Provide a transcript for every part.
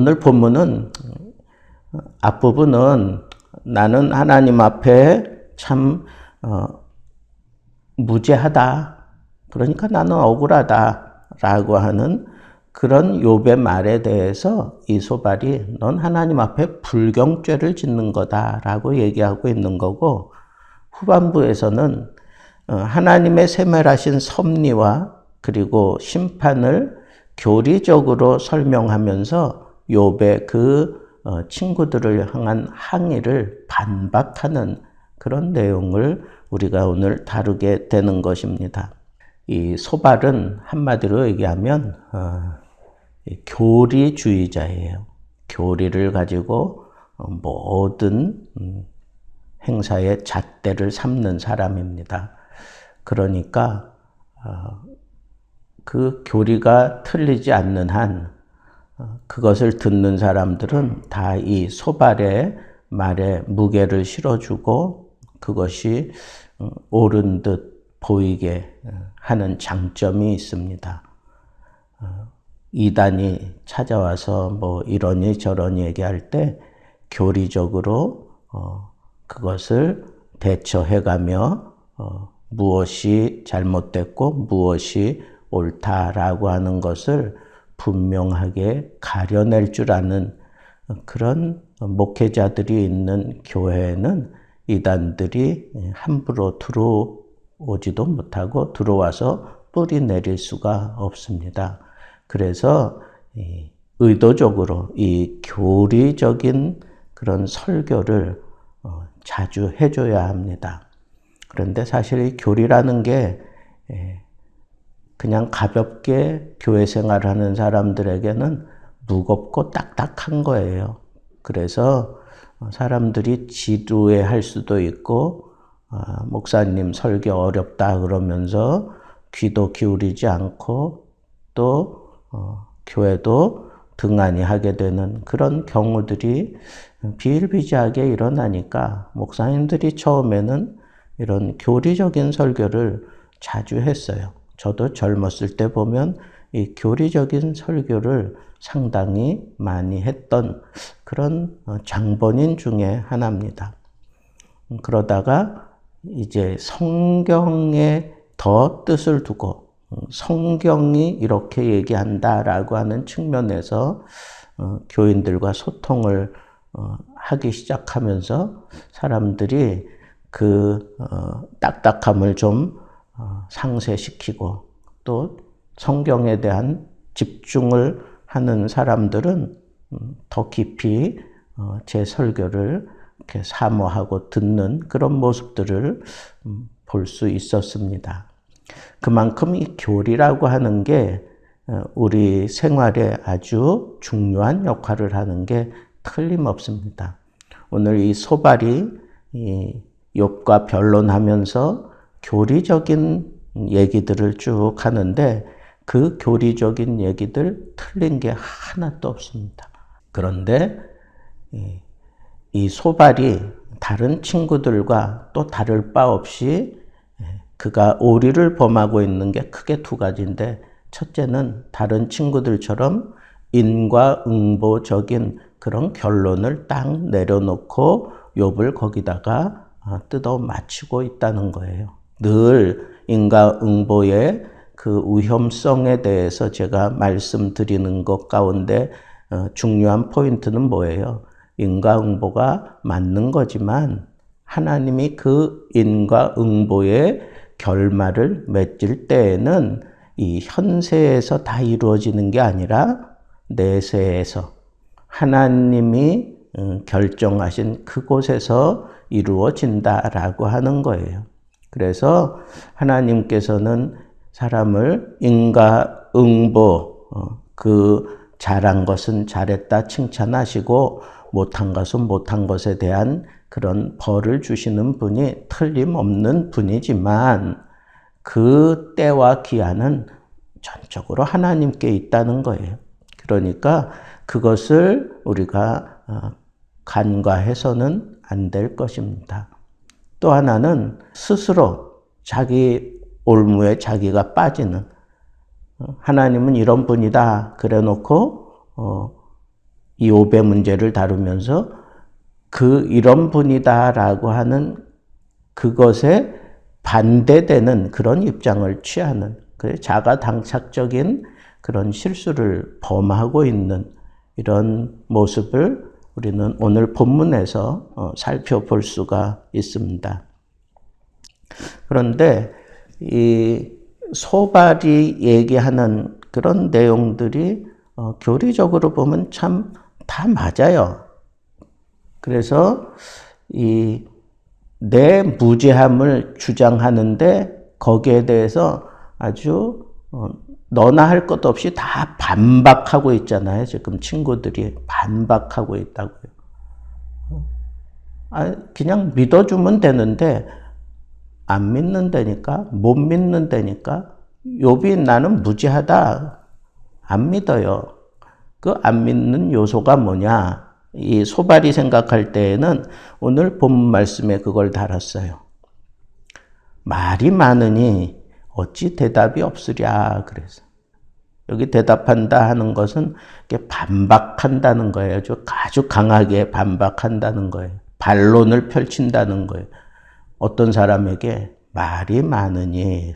오늘 본문은 앞부분은 나는 하나님 앞에 참 무죄하다. 그러니까 나는 억울하다라고 하는 그런 욥의 말에 대해서 이소발이 넌 하나님 앞에 불경죄를 짓는 거다라고 얘기하고 있는 거고, 후반부에서는 하나님의 세밀하신 섭리와 그리고 심판을 교리적으로 설명하면서 욥의 그 친구들을 향한 항의를 반박하는 그런 내용을 우리가 오늘 다루게 되는 것입니다. 이 소발은 한마디로 얘기하면 교리주의자예요. 교리를 가지고 모든 행사에 잣대를 삼는 사람입니다. 그러니까 그 교리가 틀리지 않는 한 그것을 듣는 사람들은 다 이 소발의 말에 무게를 실어주고 그것이 옳은 듯 보이게 하는 장점이 있습니다. 이단이 찾아와서 뭐 이러니 저러니 얘기할 때 교리적으로 그것을 대처해가며 무엇이 잘못됐고 무엇이 옳다라고 하는 것을 분명하게 가려낼 줄 아는 그런 목회자들이 있는 교회에는 이단들이 함부로 들어오지도 못하고 들어와서 뿌리 내릴 수가 없습니다. 그래서 의도적으로 이 교리적인 그런 설교를 자주 해줘야 합니다. 그런데 사실 이 교리라는 게 그냥 가볍게 교회 생활하는 사람들에게는 무겁고 딱딱한 거예요. 그래서 사람들이 지루해할 수도 있고 목사님 설교 어렵다 그러면서 귀도 기울이지 않고 또 교회도 등한히 하게 되는 그런 경우들이 비일비재하게 일어나니까 목사님들이 처음에는 이런 교리적인 설교를 자주 했어요. 저도 젊었을 때 보면 이 교리적인 설교를 상당히 많이 했던 그런 장본인 중에 하나입니다. 그러다가 이제 성경에 더 뜻을 두고 성경이 이렇게 얘기한다라고 하는 측면에서 교인들과 소통을 하기 시작하면서 사람들이 그 딱딱함을 좀 상쇄시키고 또 성경에 대한 집중을 하는 사람들은 더 깊이 제 설교를 이렇게 사모하고 듣는 그런 모습들을 볼 수 있었습니다. 그만큼 이 교리라고 하는 게 우리 생활에 아주 중요한 역할을 하는 게 틀림없습니다. 오늘 이 소발이 이 욥과 변론하면서 교리적인 얘기들을 쭉 하는데 그 교리적인 얘기들 틀린 게 하나도 없습니다. 그런데 이 소발이 다른 친구들과 또 다를 바 없이 그가 오리를 범하고 있는 게 크게 두 가지인데, 첫째는 다른 친구들처럼 인과응보적인 그런 결론을 딱 내려놓고 욥을 거기다가 뜯어 맞추고 있다는 거예요. 늘 인과응보의 그 위험성에 대해서 제가 말씀드리는 것 가운데 중요한 포인트는 뭐예요? 인과응보가 맞는 거지만 하나님이 그 인과응보의 결말을 맺을 때에는 이 현세에서 다 이루어지는 게 아니라 내세에서 하나님이 결정하신 그곳에서 이루어진다라고 하는 거예요. 그래서 하나님께서는 사람을 인과응보, 그 잘한 것은 잘했다 칭찬하시고 못한 것은 못한 것에 대한 그런 벌을 주시는 분이 틀림없는 분이지만 그 때와 기한은 전적으로 하나님께 있다는 거예요. 그러니까 그것을 우리가 간과해서는 안 될 것입니다. 또 하나는 스스로 자기 올무에 자기가 빠지는, 하나님은 이런 분이다 그래 놓고 욥의 문제를 다루면서 이런 분이다라고 하는 그것에 반대되는 그런 입장을 취하는 자가당착적인 그런 실수를 범하고 있는 이런 모습을 우리는 오늘 본문에서 살펴볼 수가 있습니다. 그런데 이 소발이 얘기하는 그런 내용들이 교리적으로 보면 참 다 맞아요. 그래서 내 무죄함을 주장하는데 거기에 대해서 아주 너나 할 것 없이 다 반박하고 있잖아요. 지금 친구들이 반박하고 있다고요. 그냥 믿어주면 되는데 안 믿는다니까, 못 믿는다니까. 욥이 나는 무죄하다. 안 믿어요. 그 안 믿는 요소가 뭐냐? 이 소발이 생각할 때에는 오늘 본문 말씀에 그걸 달았어요. 말이 많으니 어찌 대답이 없으랴 그래서. 여기 대답한다 하는 것은 반박한다는 거예요. 아주 강하게 반박한다는 거예요. 반론을 펼친다는 거예요. 어떤 사람에게 말이 많으니,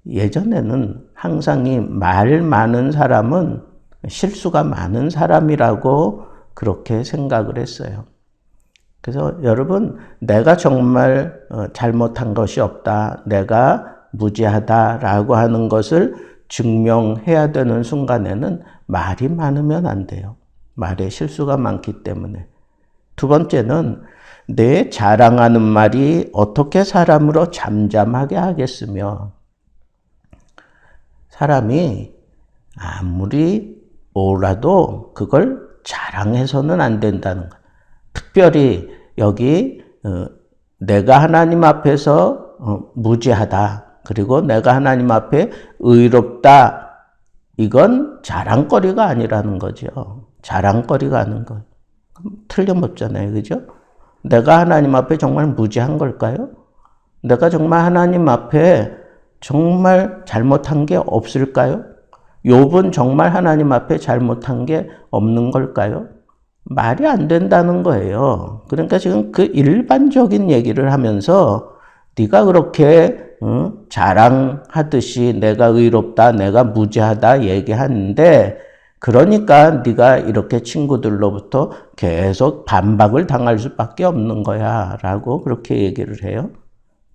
예전에는 항상 이 말 많은 사람은 실수가 많은 사람이라고 그렇게 생각을 했어요. 그래서 여러분, 내가 정말 잘못한 것이 없다, 내가 무죄하다라고 하는 것을 증명해야 되는 순간에는 말이 많으면 안 돼요. 말에 실수가 많기 때문에. 두 번째는 내 자랑하는 말이 어떻게 사람으로 잠잠하게 하겠으며, 사람이 아무리 뭐라도 그걸 자랑해서는 안 된다는 거예요. 특별히 여기 내가 하나님 앞에서 무죄하다, 그리고 내가 하나님 앞에 의롭다, 이건 자랑거리가 아니라는 거죠. 자랑거리가 아닌 거예요. 틀림없잖아요. 그죠? 내가 하나님 앞에 정말 무죄한 걸까요? 내가 정말 하나님 앞에 정말 잘못한 게 없을까요? 욥은 정말 하나님 앞에 잘못한 게 없는 걸까요? 말이 안 된다는 거예요. 그러니까 지금 그 일반적인 얘기를 하면서 네가 그렇게 자랑하듯이 내가 의롭다, 내가 무죄하다 얘기하는데, 그러니까 네가 이렇게 친구들로부터 계속 반박을 당할 수밖에 없는 거야 라고 그렇게 얘기를 해요.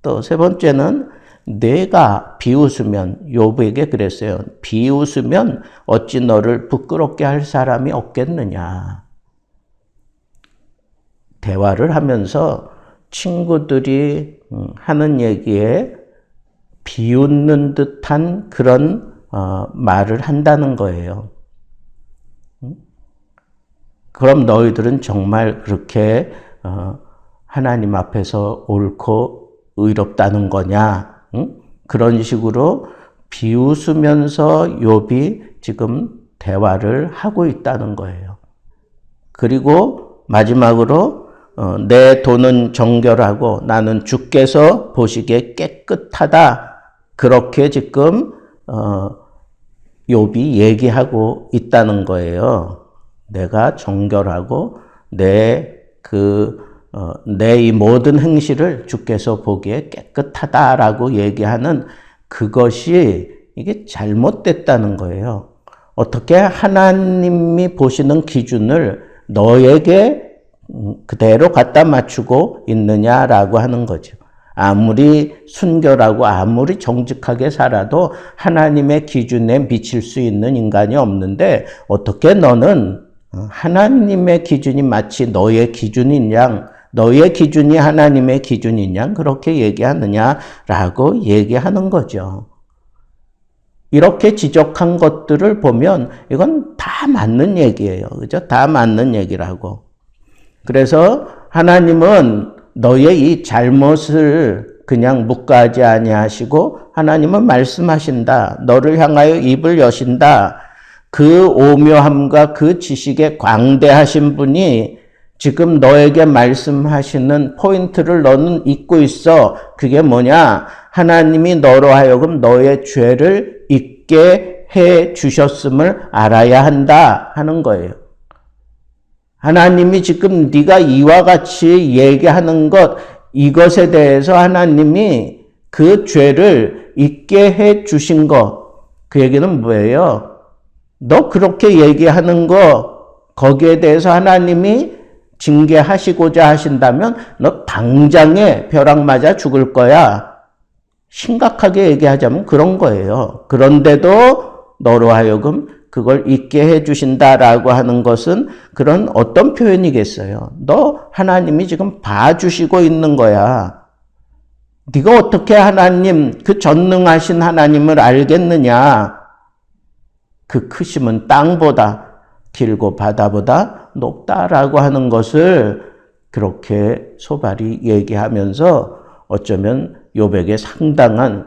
또 세 번째는 내가 비웃으면, 욥에게 그랬어요. 비웃으면 어찌 너를 부끄럽게 할 사람이 없겠느냐. 대화를 하면서 친구들이 하는 얘기에 비웃는 듯한 그런 말을 한다는 거예요. 그럼 너희들은 정말 그렇게 하나님 앞에서 옳고 의롭다는 거냐? 그런 식으로 비웃으면서 욥이 지금 대화를 하고 있다는 거예요. 그리고 마지막으로 내 돈은 정결하고 나는 주께서 보시기에 깨끗하다, 그렇게 지금 욥이 얘기하고 있다는 거예요. 내가 정결하고 내 이 모든 행실을 주께서 보기에 깨끗하다라고 얘기하는 그것이 이게 잘못됐다는 거예요. 어떻게 하나님이 보시는 기준을 너에게 그대로 갖다 맞추고 있느냐라고 하는 거죠. 아무리 순결하고 아무리 정직하게 살아도 하나님의 기준에 미칠 수 있는 인간이 없는데, 어떻게 너는 하나님의 기준이 마치 너의 기준인 양, 너의 기준이 하나님의 기준인 양 그렇게 얘기하느냐라고 얘기하는 거죠. 이렇게 지적한 것들을 보면 이건 다 맞는 얘기예요. 그죠? 다 맞는 얘기라고. 그래서 하나님은 너의 이 잘못을 그냥 묵과하지 아니하시고 하나님은 말씀하신다. 너를 향하여 입을 여신다. 그 오묘함과 그 지식에 광대하신 분이 지금 너에게 말씀하시는 포인트를 너는 잊고 있어. 그게 뭐냐? 하나님이 너로 하여금 너의 죄를 잊게 해 주셨음을 알아야 한다 하는 거예요. 하나님이 지금 네가 이와 같이 얘기하는 것, 이것에 대해서 하나님이 그 죄를 잊게 해 주신 것, 그 얘기는 뭐예요? 너 그렇게 얘기하는 거, 거기에 대해서 하나님이 징계하시고자 하신다면 너 당장에 벼락 맞아 죽을 거야. 심각하게 얘기하자면 그런 거예요. 그런데도 너로 하여금 그걸 잊게 해주신다라고 하는 것은 그런 어떤 표현이겠어요? 너 하나님이 지금 봐주시고 있는 거야. 네가 어떻게 하나님, 그 전능하신 하나님을 알겠느냐? 그 크심은 땅보다 길고 바다보다 높다라고 하는 것을 그렇게 소발이 얘기하면서 어쩌면 욥에게 상당한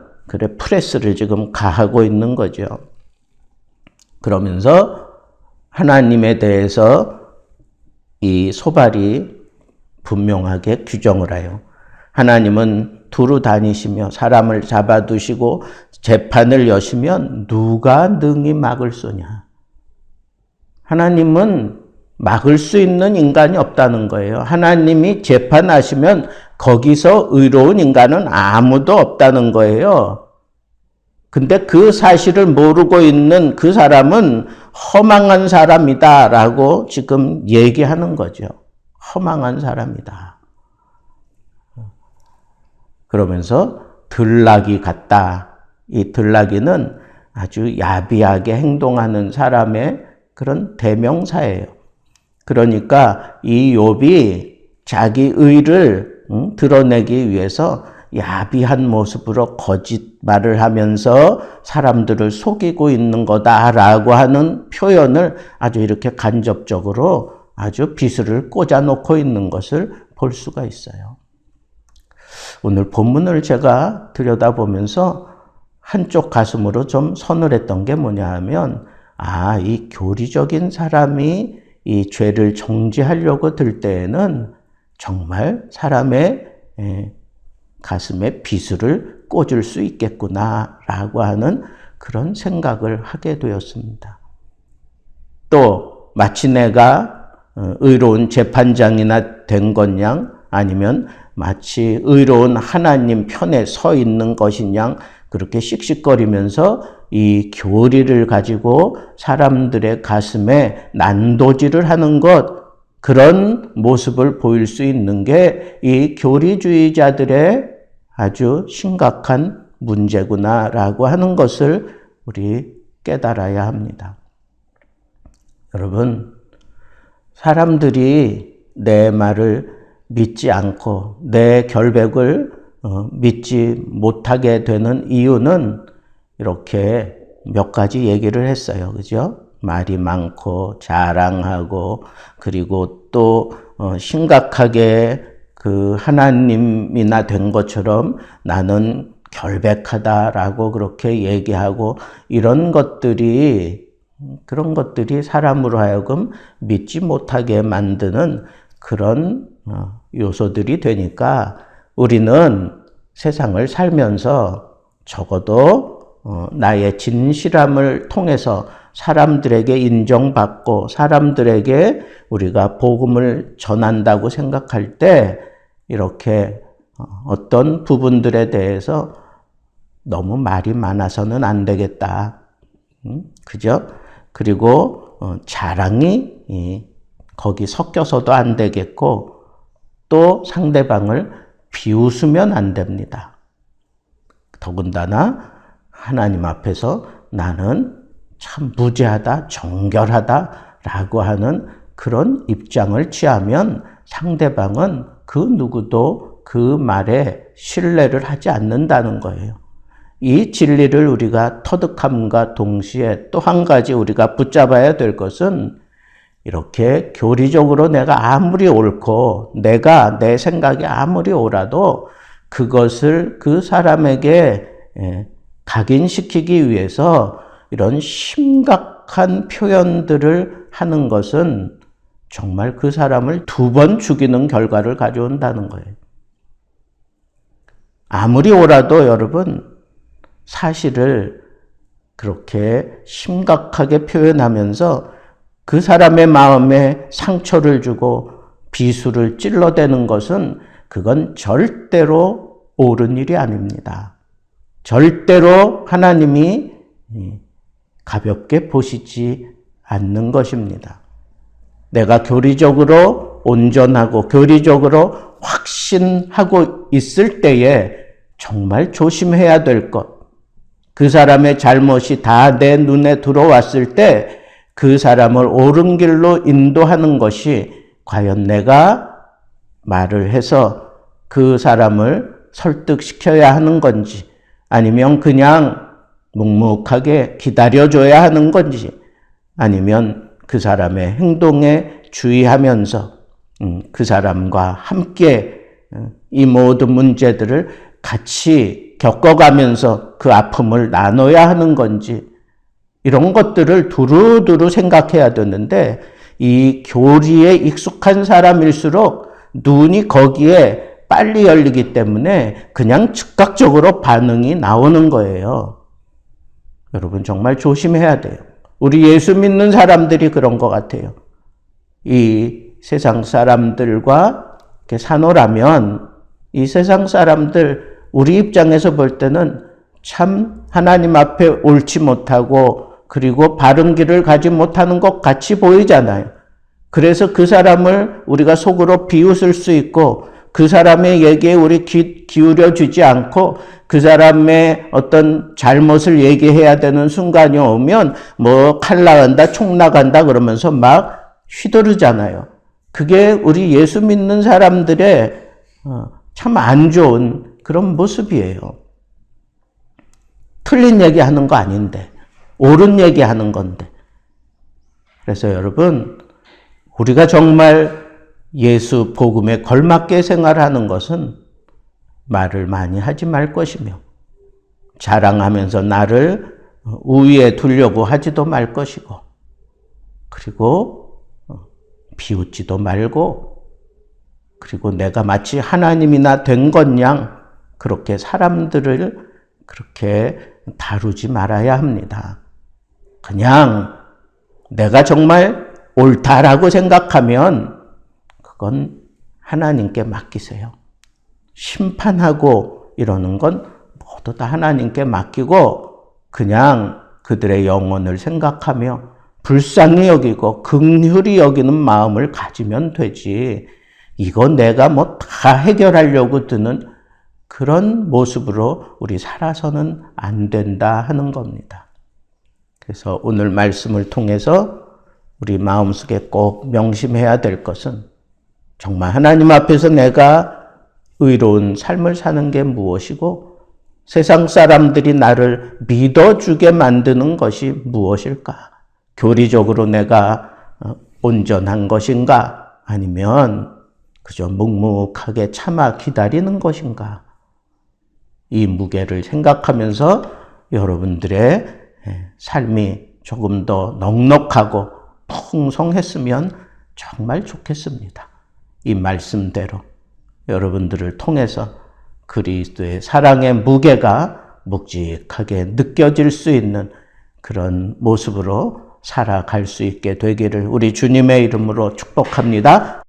프레스를 지금 가하고 있는 거죠. 그러면서 하나님에 대해서 이 소발이 분명하게 규정을 해요. 하나님은 두루 다니시며 사람을 잡아두시고 재판을 여시면 누가 능히 막을 소냐. 하나님은 막을 수 있는 인간이 없다는 거예요. 하나님이 재판하시면 거기서 의로운 인간은 아무도 없다는 거예요. 근데 그 사실을 모르고 있는 그 사람은 허망한 사람이다라고 지금 얘기하는 거죠. 허망한 사람이다. 그러면서 들나귀 같다. 이 들나귀는 아주 야비하게 행동하는 사람의 그런 대명사예요. 그러니까 이 욥이 자기 의를 드러내기 위해서 야비한 모습으로 거짓말을 하면서 사람들을 속이고 있는 거다라고 하는 표현을 아주 이렇게 간접적으로 아주 비수를 꽂아놓고 있는 것을 볼 수가 있어요. 오늘 본문을 제가 들여다보면서 한쪽 가슴으로 좀 서늘했던 게 뭐냐 하면 이 교리적인 사람이 이 죄를 정지하려고 들 때에는 정말 사람의 가슴에 비수를 꽂을 수 있겠구나라고 하는 그런 생각을 하게 되었습니다. 또 마치 내가 의로운 재판장이나 된 것냥 아니면 마치 의로운 하나님 편에 서 있는 것이냐 그렇게 씩씩거리면서 이 교리를 가지고 사람들의 가슴에 난도질을 하는 것, 그런 모습을 보일 수 있는 게 이 교리주의자들의 아주 심각한 문제구나라고 하는 것을 우리 깨달아야 합니다. 여러분, 사람들이 내 말을 믿지 않고 내 결백을 믿지 못하게 되는 이유는 이렇게 몇 가지 얘기를 했어요. 그죠? 말이 많고 자랑하고 그리고 또 심각하게 그 하나님이나 된 것처럼 나는 결백하다라고 그렇게 얘기하고 이런 것들이 그런 것들이 사람으로 하여금 믿지 못하게 만드는 그런 요소들이 되니까 우리는 세상을 살면서 적어도 나의 진실함을 통해서 사람들에게 인정받고 사람들에게 우리가 복음을 전한다고 생각할 때 이렇게 어떤 부분들에 대해서 너무 말이 많아서는 안 되겠다. 그죠? 그리고 자랑이 거기 섞여서도 안 되겠고 또 상대방을 비웃으면 안 됩니다. 더군다나 하나님 앞에서 나는 참 무죄하다, 정결하다라고 하는 그런 입장을 취하면 상대방은 그 누구도 그 말에 신뢰를 하지 않는다는 거예요. 이 진리를 우리가 터득함과 동시에 또 한 가지 우리가 붙잡아야 될 것은 이렇게 교리적으로 내가 아무리 옳고 내가 내 생각이 아무리 옳아도 그것을 그 사람에게 각인시키기 위해서 이런 심각한 표현들을 하는 것은 정말 그 사람을 2번 죽이는 결과를 가져온다는 거예요. 아무리 옳아도 여러분 사실을 그렇게 심각하게 표현하면서 그 사람의 마음에 상처를 주고 비수를 찔러대는 것은 그건 절대로 옳은 일이 아닙니다. 절대로 하나님이 가볍게 보시지 않는 것입니다. 내가 교리적으로 온전하고 교리적으로 확신하고 있을 때에 정말 조심해야 될 것, 그 사람의 잘못이 다 내 눈에 들어왔을 때 그 사람을 옳은 길로 인도하는 것이 과연 내가 말을 해서 그 사람을 설득시켜야 하는 건지, 아니면 그냥 묵묵하게 기다려줘야 하는 건지, 아니면 그 사람의 행동에 주의하면서 그 사람과 함께 이 모든 문제들을 같이 겪어가면서 그 아픔을 나눠야 하는 건지, 이런 것들을 두루두루 생각해야 되는데, 이 교리에 익숙한 사람일수록 눈이 거기에 빨리 열리기 때문에 그냥 즉각적으로 반응이 나오는 거예요. 여러분 정말 조심해야 돼요. 우리 예수 믿는 사람들이 그런 것 같아요. 이 세상 사람들과 이렇게 사노라면 이 세상 사람들 우리 입장에서 볼 때는 참 하나님 앞에 옳지 못하고 그리고 바른 길을 가지 못하는 것 같이 보이잖아요. 그래서 그 사람을 우리가 속으로 비웃을 수 있고 그 사람의 얘기에 우리 기울여 주지 않고 그 사람의 어떤 잘못을 얘기해야 되는 순간이 오면 뭐 칼 나간다, 총 나간다 그러면서 막 휘두르잖아요. 그게 우리 예수 믿는 사람들의 참 안 좋은 그런 모습이에요. 틀린 얘기하는 거 아닌데, 옳은 얘기하는 건데. 그래서 여러분, 우리가 정말 예수 복음에 걸맞게 생활하는 것은 말을 많이 하지 말 것이며, 자랑하면서 나를 우위에 두려고 하지도 말 것이고, 그리고 비웃지도 말고, 그리고 내가 마치 하나님이나 된 것양 그렇게 사람들을 그렇게 다루지 말아야 합니다. 그냥 내가 정말 옳다라고 생각하면 그건 하나님께 맡기세요. 심판하고 이러는 건 모두 다 하나님께 맡기고 그냥 그들의 영혼을 생각하며 불쌍히 여기고 긍휼히 여기는 마음을 가지면 되지, 이거 내가 뭐 다 해결하려고 드는 그런 모습으로 우리 살아서는 안 된다 하는 겁니다. 그래서 오늘 말씀을 통해서 우리 마음속에 꼭 명심해야 될 것은 정말 하나님 앞에서 내가 의로운 삶을 사는 게 무엇이고 세상 사람들이 나를 믿어주게 만드는 것이 무엇일까? 교리적으로 내가 온전한 것인가? 아니면 그저 묵묵하게 참아 기다리는 것인가? 이 무게를 생각하면서 여러분들의 삶이 조금 더 넉넉하고 풍성했으면 정말 좋겠습니다. 이 말씀대로 여러분들을 통해서 그리스도의 사랑의 무게가 묵직하게 느껴질 수 있는 그런 모습으로 살아갈 수 있게 되기를 우리 주님의 이름으로 축복합니다.